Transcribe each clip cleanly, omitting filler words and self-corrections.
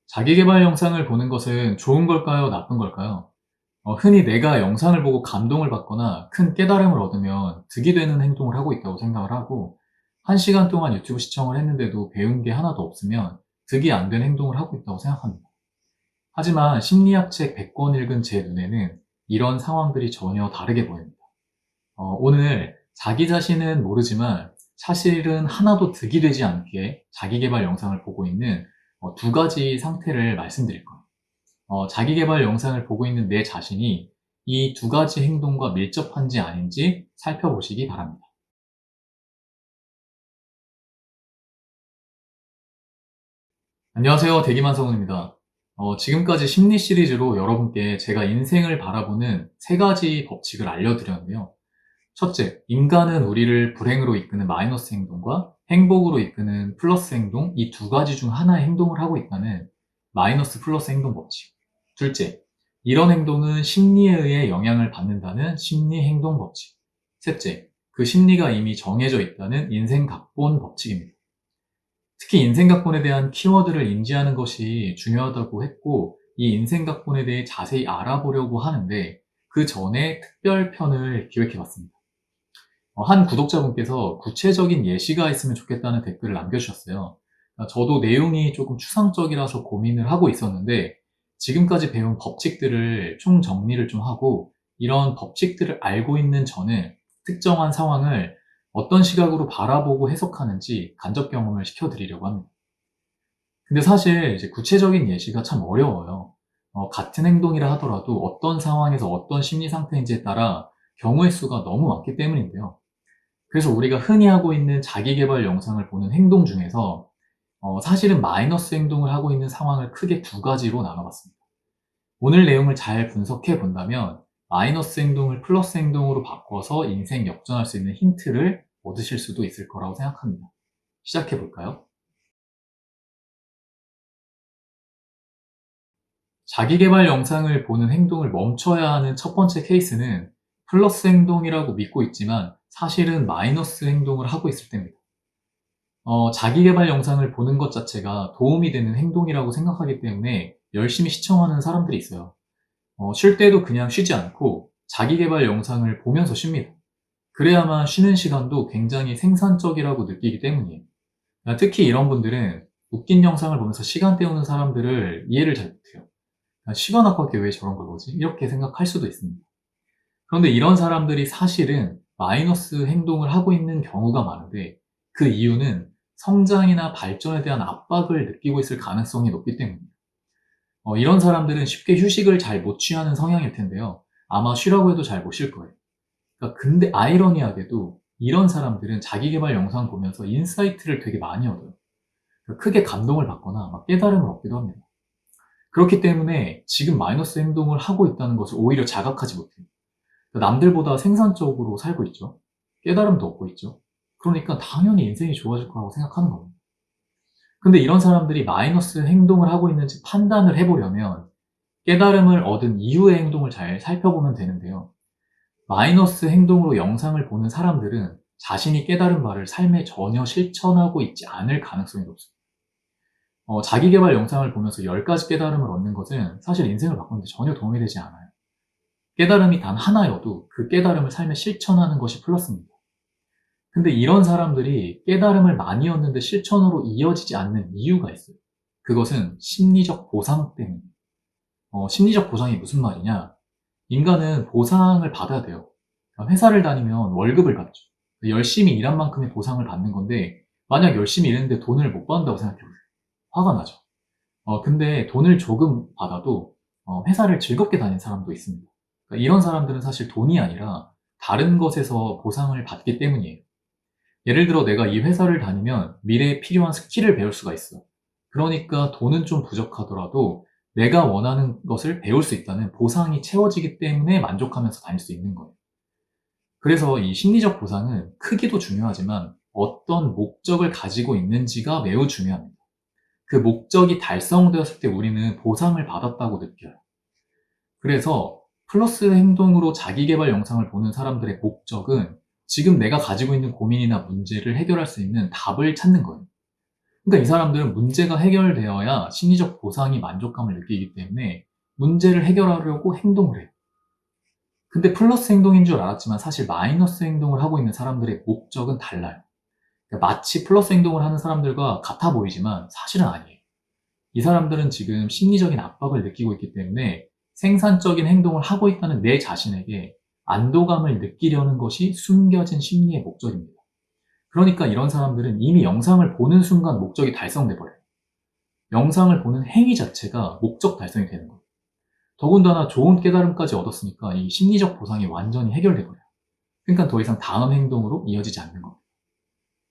자기계발 영상을 보는 것은 좋은 걸까요? 나쁜 걸까요? 흔히 내가 영상을 보고 감동을 받거나 큰 깨달음을 얻으면 득이 되는 행동을 하고 있다고 생각을 하고, 1시간 동안 유튜브 시청을 했는데도 배운 게 하나도 없으면 득이 안 된 행동을 하고 있다고 생각합니다. 하지만 심리학 책 100권 읽은 제 눈에는 이런 상황들이 전혀 다르게 보입니다. 오늘 자기 자신은 모르지만 사실은 하나도 득이 되지 않게 자기계발 영상을 보고 있는 두 가지 상태를 말씀드릴 거예요. 자기계발 영상을 보고 있는 내 자신이 이 두 가지 행동과 밀접한지 아닌지 살펴보시기 바랍니다. 안녕하세요. 대기만성훈입니다. 지금까지 심리 시리즈로 여러분께 제가 인생을 바라보는 세 가지 법칙을 알려드렸는데요. 첫째, 인간은 우리를 불행으로 이끄는 마이너스 행동과 행복으로 이끄는 플러스 행동, 이 두 가지 중 하나의 행동을 하고 있다는 마이너스 플러스 행동 법칙. 둘째, 이런 행동은 심리에 의해 영향을 받는다는 심리 행동 법칙. 셋째, 그 심리가 이미 정해져 있다는 인생 각본 법칙입니다. 특히 인생 각본에 대한 키워드를 인지하는 것이 중요하다고 했고, 이 인생 각본에 대해 자세히 알아보려고 하는데 그 전에 특별편을 기획해 봤습니다. 한 구독자분께서 구체적인 예시가 있으면 좋겠다는 댓글을 남겨주셨어요. 저도 내용이 조금 추상적이라서 고민을 하고 있었는데, 지금까지 배운 법칙들을 총 정리를 좀 하고, 이런 법칙들을 알고 있는 저는 특정한 상황을 어떤 시각으로 바라보고 해석하는지 간접 경험을 시켜드리려고 합니다. 근데 사실 이제 구체적인 예시가 참 어려워요. 같은 행동이라 하더라도 어떤 상황에서 어떤 심리 상태인지에 따라 경우의 수가 너무 많기 때문인데요. 그래서 우리가 흔히 하고 있는 자기계발 영상을 보는 행동 중에서 사실은 마이너스 행동을 하고 있는 상황을 크게 두 가지로 나눠봤습니다. 오늘 내용을 잘 분석해 본다면 마이너스 행동을 플러스 행동으로 바꿔서 인생 역전할 수 있는 힌트를 얻으실 수도 있을 거라고 생각합니다. 시작해 볼까요? 자기계발 영상을 보는 행동을 멈춰야 하는 첫 번째 케이스는 플러스 행동이라고 믿고 있지만 사실은 마이너스 행동을 하고 있을 때입니다. 자기계발 영상을 보는 것 자체가 도움이 되는 행동이라고 생각하기 때문에 열심히 시청하는 사람들이 있어요. 쉴 때도 그냥 쉬지 않고 자기계발 영상을 보면서 쉽니다. 그래야만 쉬는 시간도 굉장히 생산적이라고 느끼기 때문이에요. 특히 이런 분들은 웃긴 영상을 보면서 시간 때우는 사람들을 이해를 잘 못해요. 시간 아깝게 왜 저런 걸 보지? 이렇게 생각할 수도 있습니다. 그런데 이런 사람들이 사실은 마이너스 행동을 하고 있는 경우가 많은데, 그 이유는 성장이나 발전에 대한 압박을 느끼고 있을 가능성이 높기 때문입니다. 이런 사람들은 쉽게 휴식을 잘 못 취하는 성향일 텐데요. 아마 쉬라고 해도 잘 못 쉴 거예요. 근데 아이러니하게도 이런 사람들은 자기계발 영상 보면서 인사이트를 되게 많이 얻어요. 크게 감동을 받거나 막 깨달음을 얻기도 합니다. 그렇기 때문에 지금 마이너스 행동을 하고 있다는 것을 오히려 자각하지 못해요. 남들보다 생산적으로 살고 있죠. 깨달음도 얻고 있죠. 그러니까 당연히 인생이 좋아질 거라고 생각하는 겁니다. 근데 이런 사람들이 마이너스 행동을 하고 있는지 판단을 해보려면 깨달음을 얻은 이후의 행동을 잘 살펴보면 되는데요. 마이너스 행동으로 영상을 보는 사람들은 자신이 깨달은 바를 삶에 전혀 실천하고 있지 않을 가능성이 높습니다. 자기계발 영상을 보면서 10가지 깨달음을 얻는 것은 사실 인생을 바꾸는데 전혀 도움이 되지 않아요. 깨달음이 단 하나여도 그 깨달음을 삶에 실천하는 것이 플러스입니다. 근데 이런 사람들이 깨달음을 많이 얻는데 실천으로 이어지지 않는 이유가 있어요. 그것은 심리적 보상 때문입니다. 심리적 보상이 무슨 말이냐? 인간은 보상을 받아야 돼요. 회사를 다니면 월급을 받죠. 열심히 일한 만큼의 보상을 받는 건데, 만약 열심히 일했는데 돈을 못 받는다고 생각해보세요. 화가 나죠. 근데 돈을 조금 받아도 회사를 즐겁게 다니는 사람도 있습니다. 그러니까 이런 사람들은 사실 돈이 아니라 다른 것에서 보상을 받기 때문이에요. 예를 들어 내가 이 회사를 다니면 미래에 필요한 스킬을 배울 수가 있어. 그러니까 돈은 좀 부족하더라도 내가 원하는 것을 배울 수 있다는 보상이 채워지기 때문에 만족하면서 다닐 수 있는 거예요. 그래서 이 심리적 보상은 크기도 중요하지만 어떤 목적을 가지고 있는지가 매우 중요합니다. 그 목적이 달성되었을 때 우리는 보상을 받았다고 느껴요. 그래서 플러스 행동으로 자기계발 영상을 보는 사람들의 목적은 지금 내가 가지고 있는 고민이나 문제를 해결할 수 있는 답을 찾는 거예요. 그러니까 이 사람들은 문제가 해결되어야 심리적 보상이 만족감을 느끼기 때문에 문제를 해결하려고 행동을 해요. 근데 플러스 행동인 줄 알았지만 사실 마이너스 행동을 하고 있는 사람들의 목적은 달라요. 그러니까 마치 플러스 행동을 하는 사람들과 같아 보이지만 사실은 아니에요. 이 사람들은 지금 심리적인 압박을 느끼고 있기 때문에 생산적인 행동을 하고 있다는 내 자신에게 안도감을 느끼려는 것이 숨겨진 심리의 목적입니다. 그러니까 이런 사람들은 이미 영상을 보는 순간 목적이 달성돼 버려요. 영상을 보는 행위 자체가 목적 달성이 되는 거예요. 더군다나 좋은 깨달음까지 얻었으니까 이 심리적 보상이 완전히 해결돼 버려요. 그러니까 더 이상 다음 행동으로 이어지지 않는 거예요.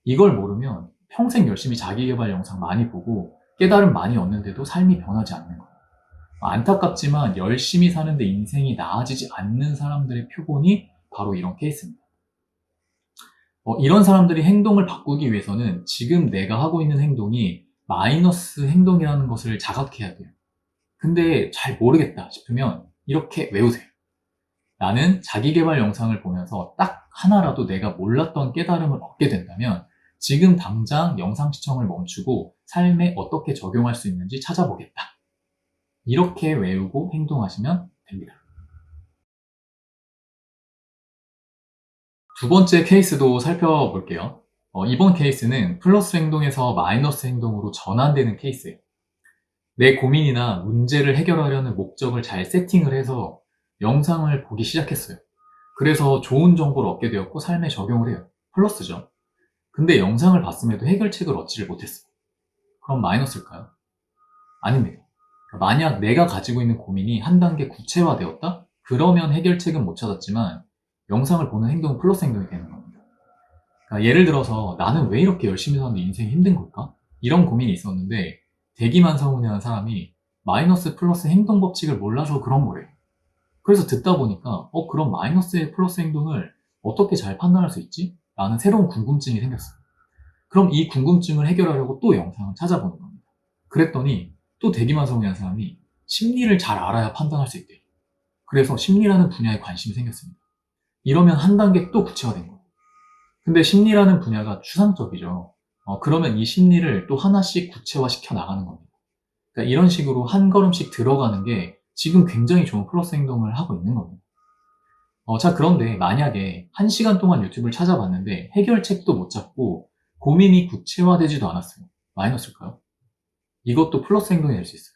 이걸 모르면 평생 열심히 자기계발 영상 많이 보고 깨달음 많이 얻는데도 삶이 변하지 않는 거예요. 안타깝지만 열심히 사는데 인생이 나아지지 않는 사람들의 표본이 바로 이런 케이스입니다. 이런 사람들이 행동을 바꾸기 위해서는 지금 내가 하고 있는 행동이 마이너스 행동이라는 것을 자각해야 돼요. 근데 잘 모르겠다 싶으면 이렇게 외우세요. 나는 자기계발 영상을 보면서 딱 하나라도 내가 몰랐던 깨달음을 얻게 된다면 지금 당장 영상 시청을 멈추고 삶에 어떻게 적용할 수 있는지 찾아보겠다. 이렇게 외우고 행동하시면 됩니다. 두 번째 케이스도 살펴볼게요. 이번 케이스는 플러스 행동에서 마이너스 행동으로 전환되는 케이스예요. 내 고민이나 문제를 해결하려는 목적을 잘 세팅을 해서 영상을 보기 시작했어요. 그래서 좋은 정보를 얻게 되었고 삶에 적용을 해요. 플러스죠. 근데 영상을 봤음에도 해결책을 얻지를 못했어요. 그럼 마이너스일까요? 아닙니다. 만약 내가 가지고 있는 고민이 한 단계 구체화되었다? 그러면 해결책은 못 찾았지만 영상을 보는 행동은 플러스 행동이 되는 겁니다. 그러니까 예를 들어서 나는 왜 이렇게 열심히 사는데 인생이 힘든 걸까? 이런 고민이 있었는데 대기만성운이라는 사람이 마이너스 플러스 행동 법칙을 몰라서 그런 거래요. 그래서 듣다 보니까 그럼 마이너스의 플러스 행동을 어떻게 잘 판단할 수 있지? 라는 새로운 궁금증이 생겼어요. 그럼 이 궁금증을 해결하려고 또 영상을 찾아보는 겁니다. 그랬더니 또 대기만성이라는 사람이 심리를 잘 알아야 판단할 수 있대요. 그래서 심리라는 분야에 관심이 생겼습니다. 이러면 한 단계 또 구체화된 거예요. 근데 심리라는 분야가 추상적이죠. 그러면 이 심리를 또 하나씩 구체화시켜 나가는 겁니다. 그러니까 이런 식으로 한 걸음씩 들어가는 게 지금 굉장히 좋은 플러스 행동을 하고 있는 겁니다. 자, 그런데 만약에 1시간 동안 유튜브를 찾아봤는데 해결책도 못 잡고 고민이 구체화되지도 않았어요. 마이너스일까요? 이것도 플러스 행동이 될 수 있어요.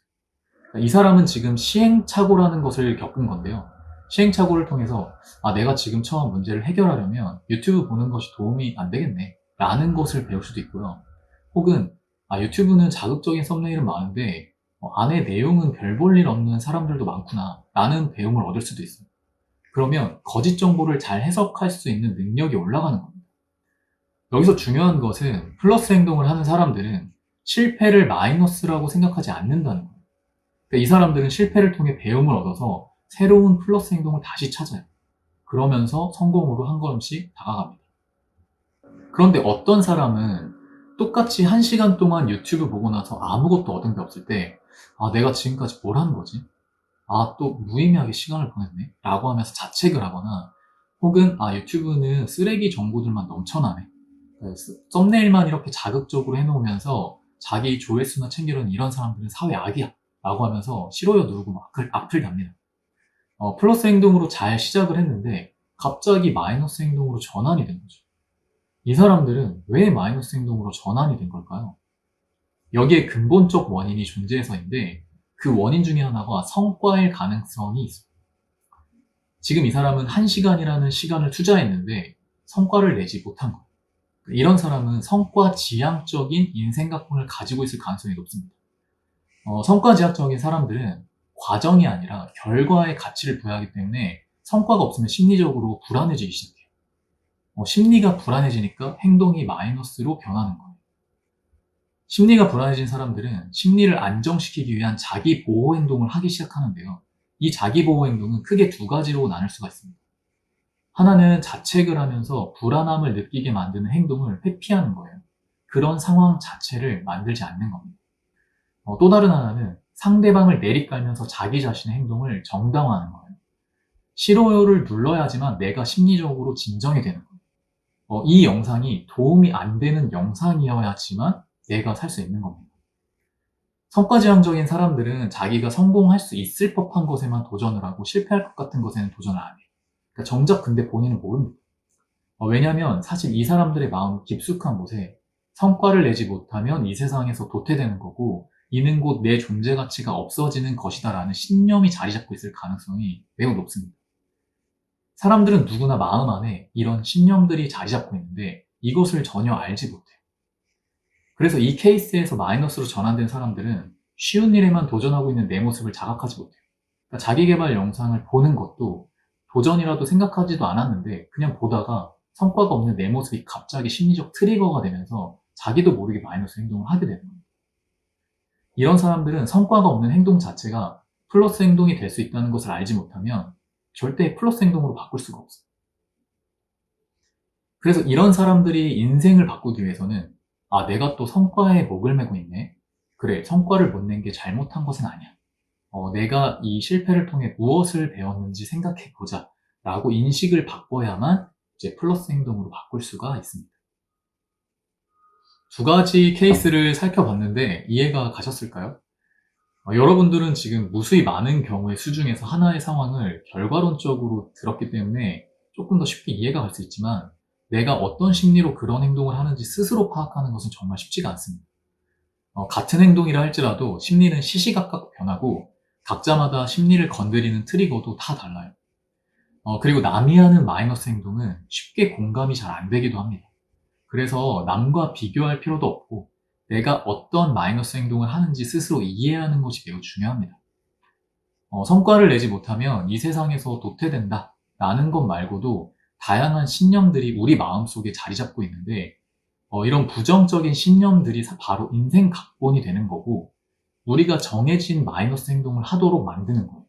그러니까 이 사람은 지금 시행착오라는 것을 겪은 건데요. 시행착오를 통해서 내가 지금 처한 문제를 해결하려면 유튜브 보는 것이 도움이 안 되겠네 라는 것을 배울 수도 있고요. 혹은 유튜브는 자극적인 썸네일은 많은데 안에 내용은 별 볼 일 없는 사람들도 많구나 라는 배움을 얻을 수도 있어요. 그러면 거짓 정보를 잘 해석할 수 있는 능력이 올라가는 겁니다. 여기서 중요한 것은 플러스 행동을 하는 사람들은 실패를 마이너스라고 생각하지 않는다는 거예요. 그러니까 이 사람들은 실패를 통해 배움을 얻어서 새로운 플러스 행동을 다시 찾아요. 그러면서 성공으로 한 걸음씩 다가갑니다. 그런데 어떤 사람은 똑같이 1시간 동안 유튜브 보고 나서 아무것도 얻은 게 없을 때 내가 지금까지 뭘 하는 거지? 또 무의미하게 시간을 보냈네? 라고 하면서 자책을 하거나 혹은 유튜브는 쓰레기 정보들만 넘쳐나네. 썸네일만 이렇게 자극적으로 해놓으면서 자기 조회수나 챙기려는 이런 사람들은 사회 악이야 라고 하면서 싫어요 누르고 악플 답니다. 플러스 행동으로 잘 시작을 했는데 갑자기 마이너스 행동으로 전환이 된 거죠. 이 사람들은 왜 마이너스 행동으로 전환이 된 걸까요? 여기에 근본적 원인이 존재해서인데 그 원인 중에 하나가 성과일 가능성이 있어요. 지금 이 사람은 1시간이라는 시간을 투자했는데 성과를 내지 못한 거예요. 이런 사람은 성과 지향적인 인생각본을 가지고 있을 가능성이 높습니다. 성과 지향적인 사람들은 과정이 아니라 결과에 가치를 부여하기 때문에 성과가 없으면 심리적으로 불안해지기 시작해요. 심리가 불안해지니까 행동이 마이너스로 변하는 거예요. 심리가 불안해진 사람들은 심리를 안정시키기 위한 자기 보호 행동을 하기 시작하는데요. 이 자기 보호 행동은 크게 두 가지로 나눌 수가 있습니다. 하나는 자책을 하면서 불안함을 느끼게 만드는 행동을 회피하는 거예요. 그런 상황 자체를 만들지 않는 겁니다. 또 다른 하나는 상대방을 내리깔면서 자기 자신의 행동을 정당화하는 거예요. 싫어요를 눌러야지만 내가 심리적으로 진정이 되는 거예요. 이 영상이 도움이 안 되는 영상이어야지만 내가 살 수 있는 겁니다. 성과지향적인 사람들은 자기가 성공할 수 있을 법한 것에만 도전을 하고 실패할 것 같은 것에는 도전을 안 해요. 그러니까 정작 근데 본인은 모릅니다. 왜냐면 사실 이 사람들의 마음 깊숙한 곳에 성과를 내지 못하면 이 세상에서 도태되는 거고 이는 곧 내 존재 가치가 없어지는 것이다라는 신념이 자리 잡고 있을 가능성이 매우 높습니다. 사람들은 누구나 마음 안에 이런 신념들이 자리 잡고 있는데 이것을 전혀 알지 못해요. 그래서 이 케이스에서 마이너스로 전환된 사람들은 쉬운 일에만 도전하고 있는 내 모습을 자각하지 못해요. 그러니까 자기계발 영상을 보는 것도 도전이라도 생각하지도 않았는데 그냥 보다가 성과가 없는 내 모습이 갑자기 심리적 트리거가 되면서 자기도 모르게 마이너스 행동을 하게 되는 겁니다. 이런 사람들은 성과가 없는 행동 자체가 플러스 행동이 될 수 있다는 것을 알지 못하면 절대 플러스 행동으로 바꿀 수가 없어요. 그래서 이런 사람들이 인생을 바꾸기 위해서는 내가 또 성과에 목을 매고 있네. 그래, 성과를 못 낸 게 잘못한 것은 아니야. 내가 이 실패를 통해 무엇을 배웠는지 생각해 보자 라고 인식을 바꿔야만 이제 플러스 행동으로 바꿀 수가 있습니다. 두 가지 케이스를 살펴봤는데 이해가 가셨을까요? 여러분들은 지금 무수히 많은 경우의 수중에서 하나의 상황을 결과론적으로 들었기 때문에 조금 더 쉽게 이해가 갈 수 있지만 내가 어떤 심리로 그런 행동을 하는지 스스로 파악하는 것은 정말 쉽지가 않습니다. 같은 행동이라 할지라도 심리는 시시각각 변하고 각자마다 심리를 건드리는 트리거도 다 달라요. 그리고 남이 하는 마이너스 행동은 쉽게 공감이 잘 안 되기도 합니다. 그래서 남과 비교할 필요도 없고 내가 어떤 마이너스 행동을 하는지 스스로 이해하는 것이 매우 중요합니다. 성과를 내지 못하면 이 세상에서 도태된다 라는 것 말고도 다양한 신념들이 우리 마음속에 자리 잡고 있는데 이런 부정적인 신념들이 바로 인생 각본이 되는 거고 우리가 정해진 마이너스 행동을 하도록 만드는 거예요.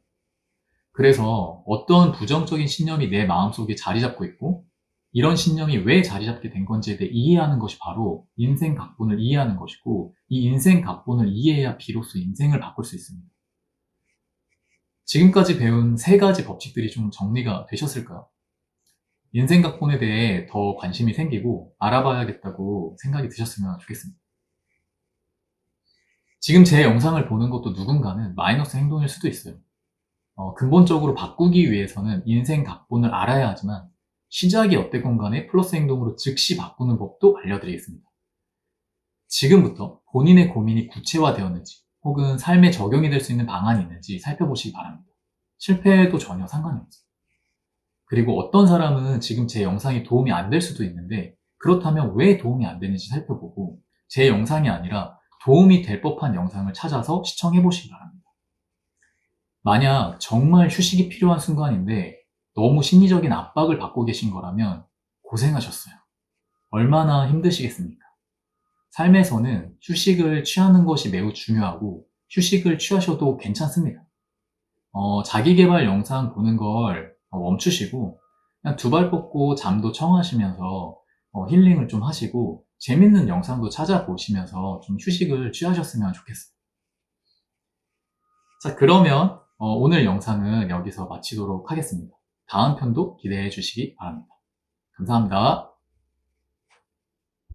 그래서 어떤 부정적인 신념이 내 마음속에 자리 잡고 있고 이런 신념이 왜 자리 잡게 된 건지에 대해 이해하는 것이 바로 인생 각본을 이해하는 것이고 이 인생 각본을 이해해야 비로소 인생을 바꿀 수 있습니다. 지금까지 배운 세 가지 법칙들이 좀 정리가 되셨을까요? 인생 각본에 대해 더 관심이 생기고 알아봐야겠다고 생각이 드셨으면 좋겠습니다. 지금 제 영상을 보는 것도 누군가는 마이너스 행동일 수도 있어요. 근본적으로 바꾸기 위해서는 인생 각본을 알아야 하지만 시작이 어땠건 간에 플러스 행동으로 즉시 바꾸는 법도 알려드리겠습니다. 지금부터 본인의 고민이 구체화되었는지 혹은 삶에 적용이 될 수 있는 방안이 있는지 살펴보시기 바랍니다. 실패해도 전혀 상관이 없어요. 그리고 어떤 사람은 지금 제 영상이 도움이 안 될 수도 있는데 그렇다면 왜 도움이 안 되는지 살펴보고 제 영상이 아니라 도움이 될 법한 영상을 찾아서 시청해 보시기 바랍니다. 만약 정말 휴식이 필요한 순간인데 너무 심리적인 압박을 받고 계신 거라면 고생하셨어요. 얼마나 힘드시겠습니까? 삶에서는 휴식을 취하는 것이 매우 중요하고 휴식을 취하셔도 괜찮습니다. 자기계발 영상 보는 걸 멈추시고 그냥 두 발 뻗고 잠도 청하시면서 힐링을 좀 하시고 재밌는 영상도 찾아보시면서 좀 휴식을 취하셨으면 좋겠어요. 자, 그러면 오늘 영상은 여기서 마치도록 하겠습니다. 다음 편도 기대해 주시기 바랍니다. 감사합니다.